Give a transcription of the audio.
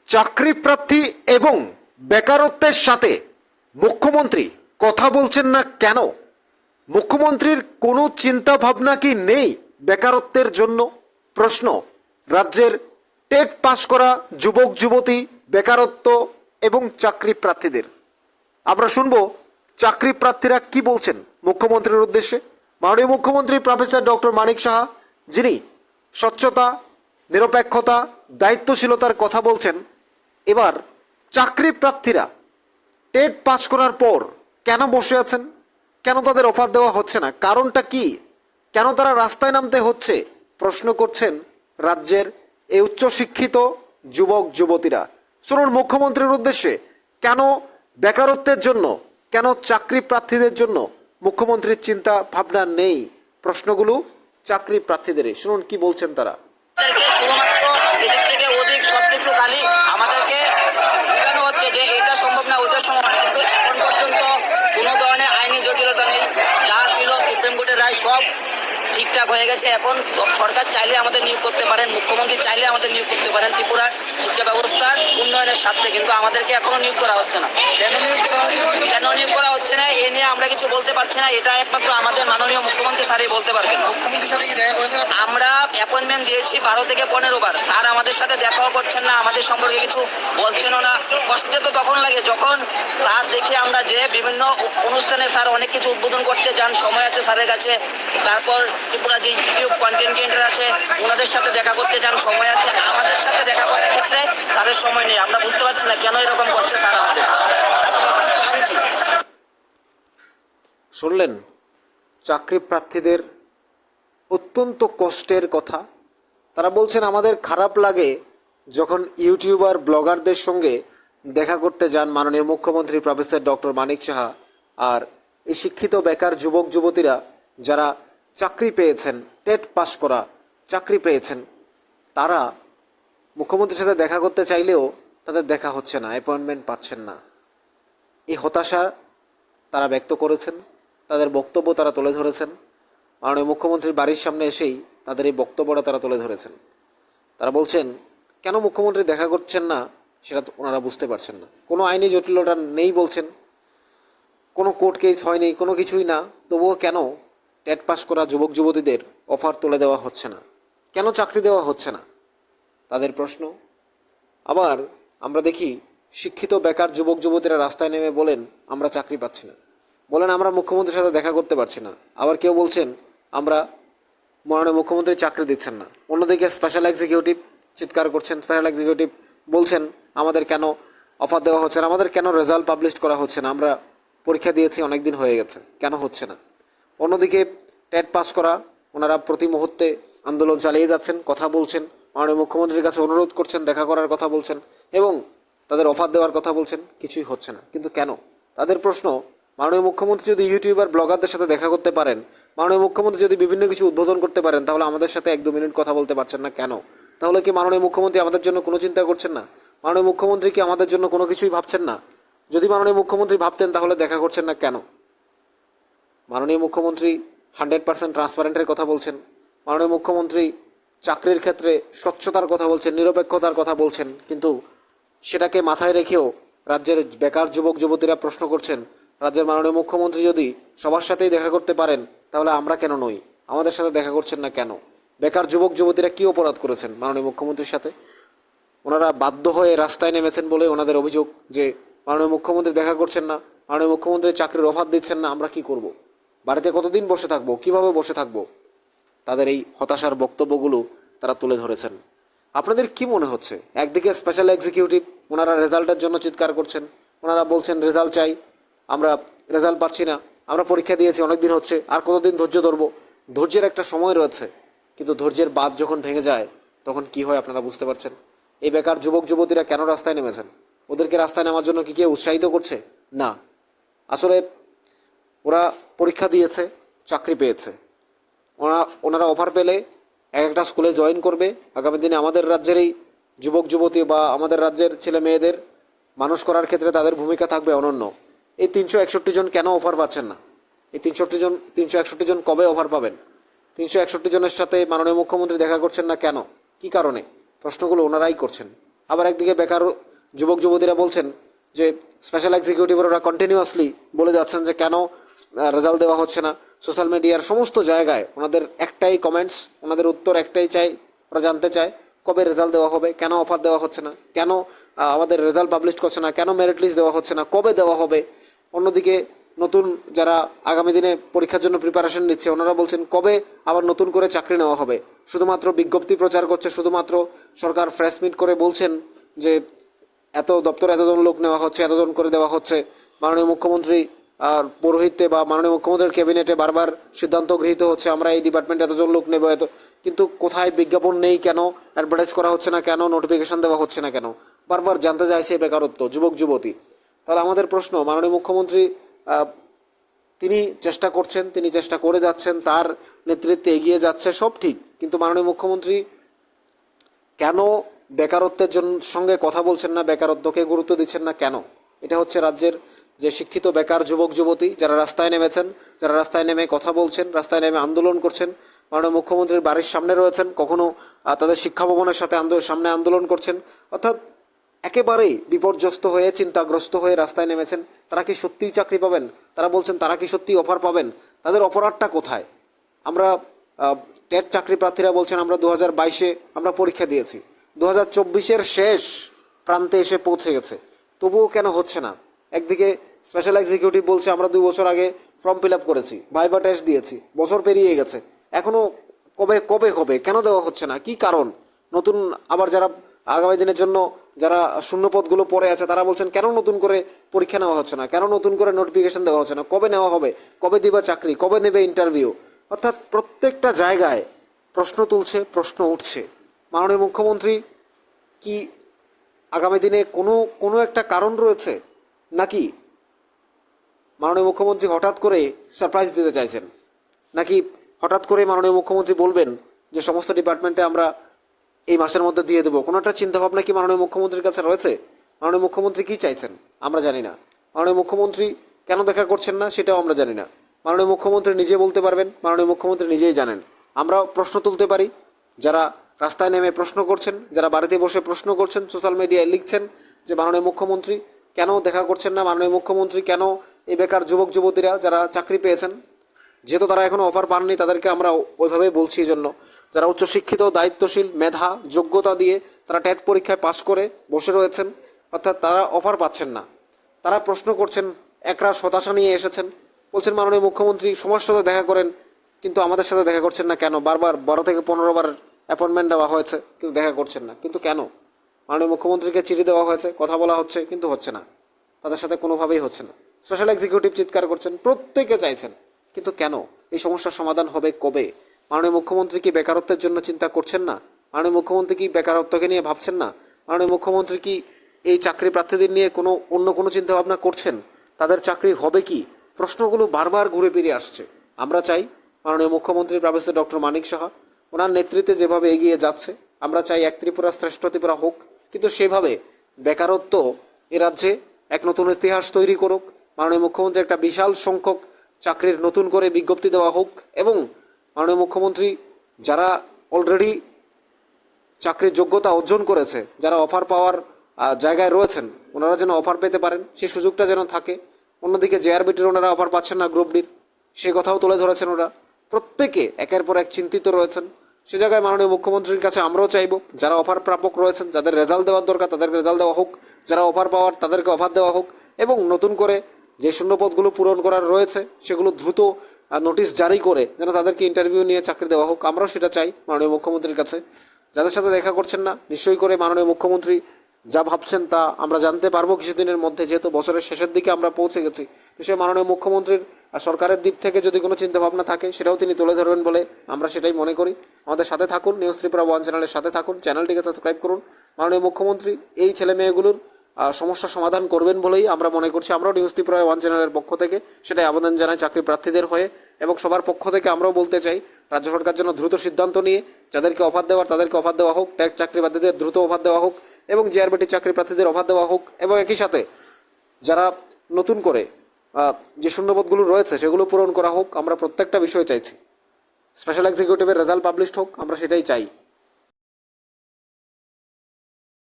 চাকরি প্রার্থী এবং বেকারত্বের সাথে মুখ্যমন্ত্রী কথা বলছেন না কেন? মুখ্যমন্ত্রীর কোনো চিন্তা ভাবনা কি নেই বেকারত্বের জন্য? প্রশ্ন রাজ্যের টেট পাস করা যুবক যুবতী, বেকারত্ব এবং চাকরি প্রার্থীদের। আমরা শুনবো চাকরি প্রার্থীরা কি বলছেন মুখ্যমন্ত্রীর উদ্দেশ্যে। মাননীয় মুখ্যমন্ত্রী প্রফেসর ডক্টর মানিক সাহা, যিনি স্বচ্ছতা, নিরপেক্ষতা, দায়িত্বশীলতার কথা বলছেন, এবার চাকরি প্রার্থীরা টেট পাস করার পর কেন বসে আছেন? কেন তাদের অফার দেওয়া হচ্ছে না? কারণটা কি? কেন তারা রাস্তায় নামতে হচ্ছে? প্রশ্ন করছেন রাজ্যের এই উচ্চশিক্ষিত যুবক যুবতীরা। শুনুন মুখ্যমন্ত্রীর উদ্দেশ্যে কেন বেকারত্বের জন্য, কেন চাকরি প্রার্থীদের জন্য মুখ্যমন্ত্রীর চিন্তা ভাবনা নেই। প্রশ্নগুলো চাকরি প্রার্থীদেরই, শুনুন কি বলছেন তারা। শুধুমাত্র এদের থেকে অধিক সবকিছু খালি আমাদেরকে বোঝানো হচ্ছে যে এটা সম্ভব না, ওইটা সম্ভব না, কিন্তু এখন পর্যন্ত কোনো ধরনের আইনি জটিলতা নেই। যা ছিল সুপ্রিম কোর্টের রায় সব ঠিকঠাক হয়ে গেছে। এখন সরকার চাইলে আমাদের নিয়োগ করতে পারেন, মুখ্যমন্ত্রী চাইলে আমাদের নিয়োগ করতে পারেন ত্রিপুরার শিক্ষা ব্যবস্থার উন্নয়নের স্বার্থে, কিন্তু আমাদেরকে এখনো নিয়োগ করা হচ্ছে না। কেন নিয়োগ করা হচ্ছে না এ নিয়ে আমরা কিছু বলতে পারছি না। এটা একমাত্র আমাদের মাননীয় মুখ্যমন্ত্রী স্যারই বলতে পারবেন। মুখ্যমন্ত্রীর সাথে কি দেখা করেছেন? আমরা অ্যাপয়েন্টমেন্ট দিয়েছি 12 থেকে 15 বার। স্যার আমাদের সাথে দেখাও করছেন না, আমাদের সম্পর্কে কিছু বলছেনও না। কষ্টে তো তখন লাগে যখন স্যার দেখি আমরা যে বিভিন্ন অনুষ্ঠানে স্যার অনেক কিছু উদ্বোধন করতে যান, সময় আছে স্যারের কাছে। তারপর ত্রিপুরা যে ইনস্টিটিউট কন্টেন্ট ক্রিয়েটর আছে ওনাদের সাথে দেখা করতে যান, সময় আছে। আমাদের সাথে দেখা করার ক্ষেত্রে স্যারের সময় নেই। আমরা বুঝতে পারছি না কেন এরকম করছে স্যার আমাদের। শুনলেন চাকরি প্রার্থীদের অত্যন্ত কষ্টের কথা। তারা বলছেন আমাদের খারাপ লাগে যখন ইউটিউবার ব্লগারদের সঙ্গে দেখা করতে যান মাননীয় মুখ্যমন্ত্রী প্রফেসর ডক্টর মানিক সাহা। আর এই শিক্ষিত বেকার যুবক যুবতীরা যারা চাকরি পেয়েছেন, টেট পাস করা চাকরি পেয়েছেন, তারা মুখ্যমন্ত্রীর সাথে দেখা করতে চাইলেও তাদের দেখা হচ্ছে না, অ্যাপয়েন্টমেন্ট পাচ্ছেন না। এই হতাশা তারা ব্যক্ত করেছেন, তাদের বক্তব্য তারা তুলে ধরেছেন। মাননীয় মুখ্যমন্ত্রীর বাড়ির সামনে এসেই তাদের এই বক্তব্যটা তারা তুলে ধরেছেন। তারা বলছেন কেন মুখ্যমন্ত্রী দেখা করছেন না সেটা ওনারা বুঝতে পারছেন না। কোনো আইনি জটিলতা নেই বলছেন, কোনো কোর্ট কেস হয়নি, কোনো কিছুই না, তবুও কেন টেট পাস করা যুবক যুবতীদের অফার তুলে দেওয়া হচ্ছে না? কেন চাকরি দেওয়া হচ্ছে না? তাদের প্রশ্ন। আবার আমরা দেখি শিক্ষিত বেকার যুবক যুবতীরা রাস্তায় নেমে বলেন আমরা চাকরি পাচ্ছি না, বলেন আমরা মুখ্যমন্ত্রীর সাথে দেখা করতে পারছি না। আবার কেউ বলছেন আমরা মাননীয় মুখ্যমন্ত্রী চাকরি দিচ্ছেন না। অন্যদিকে স্পেশাল এক্সিকিউটিভ চিৎকার করছেন, স্পেশাল এক্সিকিউটিভ বলছেন আমাদের কেন অফার দেওয়া হচ্ছে না, আমাদের কেন রেজাল্ট পাবলিশ করা হচ্ছে না, আমরা পরীক্ষা দিয়েছি অনেক দিন হয়ে গেছে, কেন হচ্ছে না। অন্যদিকে টেট পাস করা ওনারা প্রতি মুহূর্তে আন্দোলন চালিয়ে যাচ্ছেন, কথা বলছেন, মাননীয় মুখ্যমন্ত্রীর কাছে অনুরোধ করছেন, দেখা করার কথা বলছেন এবং তাদের অফার দেওয়ার কথা বলছেন, কিছুই হচ্ছে না। কিন্তু কেন? তাদের প্রশ্ন, মাননীয় মুখ্যমন্ত্রী যদি ইউটিউবার ব্লগারদের সাথে দেখা করতে পারেন, মাননীয় মুখ্যমন্ত্রী যদি বিভিন্ন কিছু উদ্বোধন করতে পারেন, তাহলে আমাদের সাথে 1-2 মিনিট কথা বলতে পারছেন না কেন? তাহলে কি মাননীয় মুখ্যমন্ত্রী আমাদের জন্য কোনো চিন্তা করছেন না? মাননীয় মুখ্যমন্ত্রী কি আমাদের জন্য কোনো কিছুই ভাবছেন না? যদি মাননীয় মুখ্যমন্ত্রী ভাবতেন তাহলে দেখা করছেন না কেন? মাননীয় মুখ্যমন্ত্রী 100% ট্রান্সপারেন্টের কথা বলছেন, মাননীয় মুখ্যমন্ত্রী চাকরির ক্ষেত্রে স্বচ্ছতার কথা বলছেন, নিরপেক্ষতার কথা বলছেন, কিন্তু সেটাকে মাথায় রেখেও রাজ্যের বেকার যুবক যুবতীরা প্রশ্ন করছেন রাজ্যের মাননীয় মুখ্যমন্ত্রী যদি সবার সাথেই দেখা করতে পারেন তাহলে আমরা কেন নই? আমাদের সাথে দেখা করছেন না কেন? বেকার যুবক যুবতীরা কী অপরাধ করেছেন মাননীয় মুখ্যমন্ত্রীর সাথে? ওনারা বাধ্য হয়ে রাস্তায় নেমেছেন বলে ওনাদের অভিযোগ যে মাননীয় মুখ্যমন্ত্রী দেখা করছেন না, মাননীয় মুখ্যমন্ত্রী চাকরির অফার দিচ্ছেন না, আমরা কি করব? বাড়িতে কতদিন বসে থাকবো? কিভাবে বসে থাকবো? তাদের এই হতাশার বক্তব্যগুলো তারা তুলে ধরেছেন। আপনাদের কি মনে হচ্ছে? একদিকে স্পেশাল এক্সিকিউটিভ ওনারা রেজাল্টের জন্য চিৎকার করছেন, ওনারা বলছেন রেজাল্ট চাই, আমরা রেজাল্ট পাচ্ছি না, আমরা পরীক্ষা দিয়েছি অনেক দিন হচ্ছে, আর কতদিন ধৈর্য ধরবো? ধৈর্যের একটা সময় রয়েছে, কিন্তু ধৈর্যের বাঁধ যখন ভেঙে যায় তখন কি হয় আপনারা বুঝতে পারছেন। এই বেকার যুবক যুবতীরা কেন রাস্তায় নেমেছেন? ওদেরকে রাস্তায় নামার জন্য কি কেউ উৎসাহিত করছে? না, আসলে ওরা পরীক্ষা দিয়েছে, চাকরি পেয়েছে, ওনারা অফার পেলে একটা স্কুলে জয়েন করবে। আগামী দিনে আমাদের রাজ্যের এই যুবক যুবতী বা আমাদের রাজ্যের ছেলে মেয়েদের মানুষ করার ক্ষেত্রে তাদের ভূমিকা থাকবে অনন্য। এই 361 জন কেন অফার পাচ্ছেন না? এই 361 জন কবে অফার পাবেন? 361 জনের সাথে মাননীয় মুখ্যমন্ত্রী দেখা করছেন না কেন? কি কারণে? প্রশ্নগুলো ওনারাই করছেন। আবার একদিকে বেকার যুবক যুবতীরা বলছেন যে স্পেশাল এক্সিকিউটিভরা কন্টিনিউয়াসলি বলে যাচ্ছেন যে কেন রেজাল্ট দেওয়া হচ্ছে না। সোশ্যাল মিডিয়ার সমস্ত জায়গায় ওনাদের একটাই কমেন্টস, ওনাদের উত্তর একটাই চাই, ওরা জানতে চায় কবে রেজাল্ট দেওয়া হবে, কেন অফার দেওয়া হচ্ছে না, কেন আমাদের রেজাল্ট পাবলিশ করছে না, কেন মেরিট লিস্ট দেওয়া হচ্ছে না, কবে দেওয়া হবে। অন্যদিকে নতুন যারা আগামী দিনে পরীক্ষার জন্য প্রিপারেশন নিচ্ছে ওনারা বলছেন কবে আবার নতুন করে চাকরি নেওয়া হবে। শুধুমাত্র বিজ্ঞপ্তি প্রচার করছে, শুধুমাত্র সরকার প্রেস মিট করে বলছেন যে এত দপ্তরে এতজন লোক নেওয়া হচ্ছে, এতজন করে দেওয়া হচ্ছে। মাননীয় মুখ্যমন্ত্রী আর পৌরোহিত্যে বা মাননীয় মুখ্যমন্ত্রীর ক্যাবিনেটে বারবার সিদ্ধান্ত গৃহীত হচ্ছে আমরা এই ডিপার্টমেন্টে এতজন লোক নেব, কিন্তু কোথায় বিজ্ঞাপন নেই কেন, অ্যাডভার্টাইজ করা হচ্ছে না কেন, নোটিফিকেশন দেওয়া হচ্ছে না কেন, বারবার জানতে চাইছে বেকারত্ব যুবক যুবতী। তাহলে আমাদের প্রশ্ন, মাননীয় মুখ্যমন্ত্রী তিনি চেষ্টা করছেন, তিনি চেষ্টা করে যাচ্ছেন, তার নেতৃত্বে এগিয়ে যাচ্ছে, সব ঠিক, কিন্তু মাননীয় মুখ্যমন্ত্রী কেন বেকারত্বের সঙ্গে কথা বলছেন না, বেকারত্বকে গুরুত্ব দিচ্ছেন না কেন? এটা হচ্ছে রাজ্যের যে শিক্ষিত বেকার যুবক যুবতী যারা রাস্তায় নেমেছেন, যারা রাস্তায় নেমে কথা বলছেন, রাস্তায় নেমে আন্দোলন করছেন, মাননীয় মুখ্যমন্ত্রীর বাড়ির সামনে রয়েছেন, কখনো তাদের শিক্ষা ভবনের সাথে সামনে আন্দোলন করছেন, অর্থাৎ একেবারেই বিপর্যস্ত হয়ে চিন্তাগ্রস্ত হয়ে রাস্তায় নেমেছেন। তারা কি সত্যিই চাকরি পাবেন? তারা বলছেন তারা কি সত্যিই অফার পাবেন? তাদের অপরাধটা কোথায়? আমরা টেট চাকরি প্রার্থীরা বলছেন আমরা 2022-এ আমরা পরীক্ষা দিয়েছি, 2024-এর শেষ প্রান্তে এসে পৌঁছে গেছে, তবুও কেন হচ্ছে না? একদিকে স্পেশাল এক্সিকিউটিভ বলছে আমরা 2 বছর আগে ফর্ম ফিল আপ করেছি, ভাইভা টেস্ট দিয়েছি, বছর পেরিয়ে গেছে, এখনও কবে কবে কবে কেন দেওয়া হচ্ছে না? কি কারণ? নতুন আবার যারা আগামী দিনের জন্য যারা শূন্যপদগুলো পড়ে আছে তারা বলছেন কেন নতুন করে পরীক্ষা নেওয়া হচ্ছে না, কেন নতুন করে নোটিফিকেশন দেওয়া হচ্ছে না, কবে নেওয়া হবে, কবে দিবা চাকরি, কবে নেবে ইন্টারভিউ? অর্থাৎ প্রত্যেকটা জায়গায় প্রশ্ন তুলছে, প্রশ্ন উঠছে। মাননীয় মুখ্যমন্ত্রী কি আগামী দিনে কোনো একটা কারণ রয়েছে, নাকি মাননীয় মুখ্যমন্ত্রী হঠাৎ করে সারপ্রাইজ দিতে চাইছেন, নাকি হঠাৎ করে মাননীয় মুখ্যমন্ত্রী বলবেন যে সমস্ত ডিপার্টমেন্টে আমরা এই মাসের মধ্যে দিয়ে দেবো? কোনো একটা চিন্তাভাবনা কি মাননীয় মুখ্যমন্ত্রীর কাছে রয়েছে? মাননীয় মুখ্যমন্ত্রী কী চাইছেন আমরা জানি না। মাননীয় মুখ্যমন্ত্রী কেন দেখা করছেন না সেটাও আমরা জানি না। মাননীয় মুখ্যমন্ত্রী নিজে বলতে পারবেন, মাননীয় মুখ্যমন্ত্রী নিজেই জানেন। আমরা প্রশ্ন তুলতে পারি, যারা রাস্তায় নেমে প্রশ্ন করছেন, যারা বাড়িতে বসে প্রশ্ন করছেন, সোশ্যাল মিডিয়ায় লিখছেন যে মাননীয় মুখ্যমন্ত্রী কেন দেখা করছেন না, মাননীয় মুখ্যমন্ত্রী কেন এই বেকার যুবক যুবতীরা যারা চাকরি পেয়েছেন, যেহেতু তারা এখনও অফার পাননি তাদেরকে আমরা ওইভাবেই বলছি। এই জন্য যারা উচ্চশিক্ষিত, দায়িত্বশীল, মেধা যোগ্যতা দিয়ে তারা টেট পরীক্ষায় পাশ করে বসে রয়েছেন, অর্থাৎ তারা অফার পাচ্ছেন না, তারা প্রশ্ন করছেন, একরাশ হতাশা নিয়ে এসেছেন, বলছেন মাননীয় মুখ্যমন্ত্রী সবার সাথে দেখা করেন, কিন্তু আমাদের সাথে দেখা করছেন না কেন? বারবার 12 থেকে 15 বার অ্যাপয়েন্টমেন্ট দেওয়া হয়েছে, কিন্তু দেখা করছেন না, কিন্তু কেন? মাননীয় মুখ্যমন্ত্রীকে চিঠি দেওয়া হয়েছে, কথা বলা হচ্ছে, কিন্তু হচ্ছে না, তাদের সাথে কোনোভাবেই হচ্ছে না। স্পেশাল এক্সিকিউটিভ চিৎকার করছেন, প্রত্যেকে চাইছেন, কিন্তু কেন? এই সমস্যার সমাধান হবে কবে? মাননীয় মুখ্যমন্ত্রী কি বেকারত্বের জন্য চিন্তা করছেন না? মাননীয় মুখ্যমন্ত্রী কি বেকারত্বকে নিয়ে ভাবছেন না? মাননীয় মুখ্যমন্ত্রী কি এই চাকরি প্রার্থীদের নিয়ে অন্য কোনো চিন্তা ভাবনা করছেন? তাদের চাকরি হবে কি? প্রশ্নগুলো বারবার ঘুরে ফিরে আসছে। আমরা চাই মাননীয় মুখ্যমন্ত্রী প্রফেসর ডক্টর মানিক সাহা ওনার নেতৃত্বে যেভাবে এগিয়ে যাচ্ছে, আমরা চাই এক ত্রিপুরা শ্রেষ্ঠ ত্রিপুরা হোক, কিন্তু সেভাবে বেকারত্ব এ রাজ্যে এক নতুন ইতিহাস তৈরি করুক। মাননীয় মুখ্যমন্ত্রী একটা বিশাল সংখ্যক চাকরির নতুন করে বিজ্ঞপ্তি দেওয়া হোক, এবং মাননীয় মুখ্যমন্ত্রী যারা অলরেডি চাকরির যোগ্যতা অর্জন করেছে, যারা অফার পাওয়ার জায়গায় রয়েছেন, ওনারা যেন অফার পেতে পারেন, সেই সুযোগটা যেন থাকে। অন্যদিকে জেআরবিটির ওনারা অফার পাচ্ছেন না, গ্রুপ ডির, সে কথাও তুলে ধরেছেন। ওরা প্রত্যেকে একের পর এক চিন্তিত রয়েছেন। সে জায়গায় মাননীয় মুখ্যমন্ত্রীর কাছে আমরাও চাইব, যারা অফার প্রাপক রয়েছেন, যাদের রেজাল্ট দেওয়ার দরকার তাদেরকে রেজাল্ট দেওয়া হোক, যারা অফার পাওয়ার তাদেরকে অফার দেওয়া হোক, এবং নতুন করে যে শূন্যপদগুলো পূরণ করার রয়েছে সেগুলো দ্রুত নোটিশ জারি করে যেন তাদেরকে ইন্টারভিউ নিয়ে চাকরি দেওয়া হোক। আমরাও সেটা চাই মাননীয় মুখ্যমন্ত্রীর কাছে। যাদের সাথে দেখা করছেন না, নিশ্চয়ই করে মাননীয় মুখ্যমন্ত্রী যা ভাবছেন তা আমরা জানতে পারবো কিছুদিনের মধ্যে, যেহেতু বছরের শেষের দিকে আমরা পৌঁছে গেছি। নিশ্চয়ই মাননীয় মুখ্যমন্ত্রীর সরকারের দিক থেকে যদি কোনো চিন্তাভাবনা থাকে সেটাও তিনি তুলে ধরবেন বলে আমরা সেটাই মনে করি। আমাদের সাথে থাকুন, নিউজ ত্রিপুরা 1 চ্যানেলের সাথে থাকুন, চ্যানেলটিকে সাবস্ক্রাইব করুন। মাননীয় মুখ্যমন্ত্রী এই ছেলে মেয়েগুলোর সমস্যা সমাধান করবেন বলেই আমরা মনে করছি। আমরাও নিউজ ত্রিপুরা 1 চ্যানেলের পক্ষ থেকে সেটাই আবেদন জানাই চাকরি প্রার্থীদের হয়ে, এবং সবার পক্ষ থেকে আমরাও বলতে চাই রাজ্য সরকার যেন দ্রুত সিদ্ধান্ত নিয়ে যাদেরকে অফার দেওয়ার তাদেরকে অফার দেওয়া হোক, ট্যাক্স চাকরি প্রার্থীদের দ্রুত অফার দেওয়া হোক, এবং জেআরবিটি চাকরি প্রার্থীদের অফার দেওয়া হোক, এবং একই সাথে যারা নতুন করে যে শূন্যপদগুলো রয়েছে সেগুলো পূরণ করা হোক। আমরা প্রত্যেকটা বিষয় চাইছি। স্পেশাল এক্সিকিউটিভের রেজাল্ট পাবলিশড হোক, আমরা সেটাই চাই।